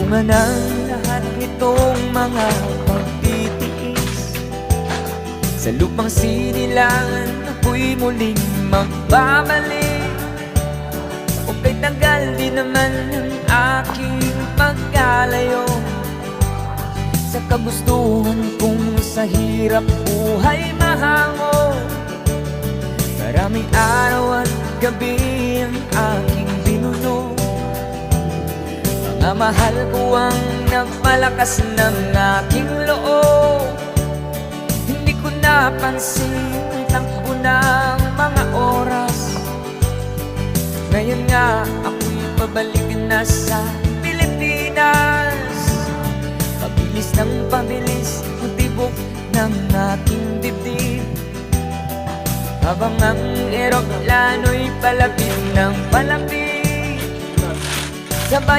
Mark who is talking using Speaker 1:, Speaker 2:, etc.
Speaker 1: Bunga ng lahat nitong mga pagtitiis, sa lupang sinilangan ako'y muling magbabalik. O kay tagal din naman ang aking pagkalayo sa kagustuhan kong sa hirap buhay mahango. Maraming araw at gabi ang aking binuno, mga mahal ko ang nagpalakas ng aking loob. Hindi ko napansin ang takbo ng mga oras. Ngayon nga ako'y pabalik na sa Pilipinas. Pabilis ng pabilis ang tibok ng aking dibdib, habang ang eroplano'y palapit ng palapit. Sabay